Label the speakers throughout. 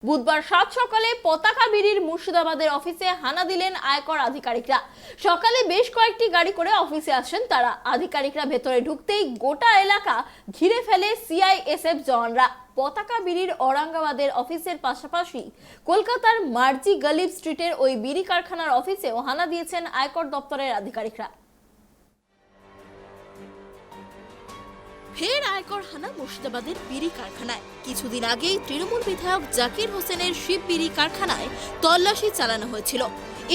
Speaker 1: বুধবার সাত সকালে পতাকা বিড়ির মুর্শিদাবাদের অফিসে হানা দিলেন আয়কর আধিকারিকরা। সকালে বেশ কয়েকটি গাড়ি করে অফিসে আসেন তারা। আধিকারিকরা ভেতরে ঢুকতেই গোটা এলাকা ঘিরে ফেলে সিআইএসএফ জওয়ানরা। পতাকা বিড়ির ঔরঙ্গাবাদের অফিসের পাশাপাশি কলকাতার মার্জি গলিব স্ট্রিটের ওই বিড়ি কারখানার অফিসেও হানা দিয়েছেন আয়কর দপ্তরের আধিকারিকরা। ফের আয়কর হানা মুর্শিদাবাদের বিড়ি কারখানায়। কিছুদিন আগেই তৃণমূল বিধায়ক জাকির হোসেনের শিব বিড়ি কারখানায় তল্লাশি চালানো হয়েছিল।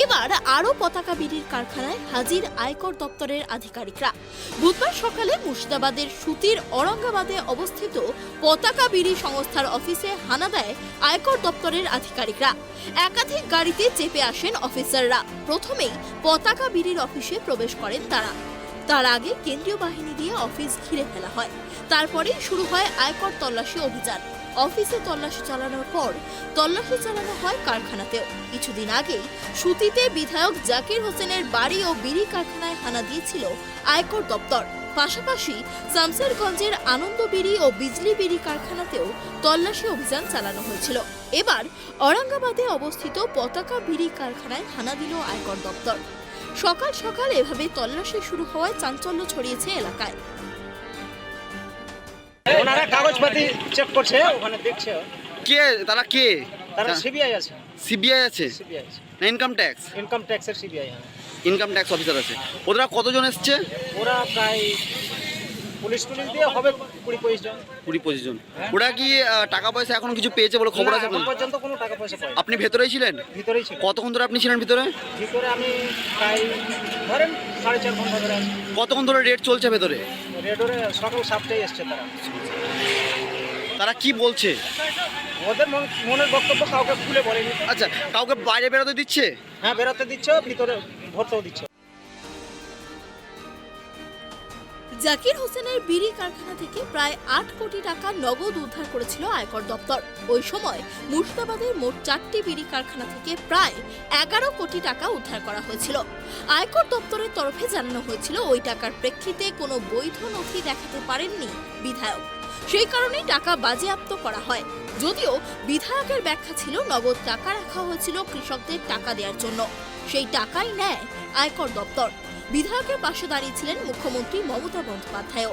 Speaker 1: এবার আরও পতাকা বিড়ির কারখানায় হাজির আয়কর দপ্তরের আধিকারিকরা। বুধবার সকালে মুর্শিদাবাদের সুতির ঔরঙ্গাবাদে অবস্থিত পতাকা বিড়ি সংস্থার অফিসে হানা দেয় আয়কর দপ্তরের আধিকারিকরা। একাধিক গাড়িতে চেপে আসেন অফিসাররা। প্রথমেই পতাকা বিড়ির অফিসে প্রবেশ করেন তারা। তার আগে কেন্দ্রীয় বাহিনী দিয়ে অফিস ঘিরে ফেলা হয়। তারপরেই শুরু হয় আয়কর তল্লাশি অভিযান। অফিসে তল্লাশি চালানোর পর তল্লাশি চালানো হয় কারখানাতেও। কিছুদিন আগেই সুতিতে বিধায়ক জাকির হোসেনের বাড়ি ও বিড়ি কারখানায় হানা দিয়েছিল আয়কর দপ্তর। পাশাপাশি শামসেরগঞ্জের আনন্দ বিড়ি ও বিজলি বিড়ি কারখানাতেও তল্লাশি অভিযান চালানো হয়েছিল। এবার ঔরঙ্গাবাদে অবস্থিত পতাকা বিড়ি কারখানায় হানা দিল আয়কর দপ্তর। সকাল সকাল এভাবে তল্লাশি শুরু হওয়ায় চাঞ্চল্য ছড়িয়েছে এলাকায়।
Speaker 2: ওনারা কাগজপাতি চেক করছে, ওখানে দেখছে।
Speaker 3: কে তারা? কে
Speaker 2: তারা? সিবিআই আছে।
Speaker 3: সিবিআই আছে
Speaker 2: সিবিআই আছে
Speaker 3: না ইনকাম ট্যাক্স?
Speaker 2: ইনকাম ট্যাক্সের সিবিআই। হ্যাঁ,
Speaker 3: ইনকাম ট্যাক্স অফিসার আছে। ওরা কতজন এসছে?
Speaker 2: ওরা প্রায় পুলিশ দিয়ে হবে 20-25 জন।
Speaker 3: 20-25 জন। ওরা কি টাকা পয়সা এখনো কিছু পেয়েছে বলে খবর আছে?
Speaker 2: এখন পর্যন্ত কোনো টাকা পয়সা পাইনি।
Speaker 3: আপনি ভেতরেই ছিলেন?
Speaker 2: ভিতরেই ছিল।
Speaker 3: কতক্ষণ ধরে আপনি ছিলেন ভিতরে?
Speaker 2: ভিতরে আমি প্রায় ধরেন 4.5 ঘন্টা ধরে আছি।
Speaker 3: কতক্ষণ ধরে রেড চলছে ভেতরে?
Speaker 2: রেডরে সকাল 7টায় এসছে তারা।
Speaker 3: তারা কি বলছে?
Speaker 2: ওদের মনের বক্তব্য কাউকে খুলে বলেনি।
Speaker 3: আচ্ছা, কাউকে বাইরে বেরোতে দিচ্ছে?
Speaker 2: হ্যাঁ, বেরোতে দিচ্ছে, ভিতরে ভরতেও দিচ্ছে।
Speaker 1: জাকির হোসেনের বিড়ি কারখানা থেকে প্রায় 8 কোটি টাকা নগদ উদ্ধার করেছিল আয়কর দপ্তর। ওই সময় মুর্শিদাবাদের মোট 4টি বিড়ি কারখানা থেকে প্রায় 11 কোটি টাকা উদ্ধার করা হয়েছিল। আয়কর দপ্তরের তরফে জানানো হয়েছিল ওই টাকার প্রেক্ষিতে কোনো বৈধ নথি দেখাতে পারেননি বিধায়ক, সেই কারণেই টাকা বাজেয়াপ্ত করা হয়। যদিও বিধায়কের ব্যাখ্যা ছিল নগদ টাকা রাখা হয়েছিল কৃষকদের টাকা দেওয়ার জন্য, সেই টাকাই নেয় আয়কর দপ্তর। বিধায়কের পাশে দাঁড়িয়েছিলেন মুখ্যমন্ত্রী মমতা বন্দ্যোপাধ্যায়ও।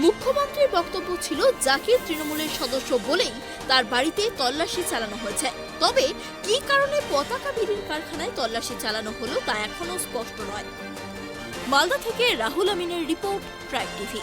Speaker 1: মুখ্যমন্ত্রীর বক্তব্য ছিল জাকির তৃণমূলের সদস্য বলেই তার বাড়িতে তল্লাশি চালানো হয়েছে। তবে কী কারণে পতাকা বিড়ির কারখানায় তল্লাশি চালানো হলো তা এখনো স্পষ্ট নয়। মালদা থেকে রাহুল আমিনের রিপোর্ট, ট্রাইব টিভি।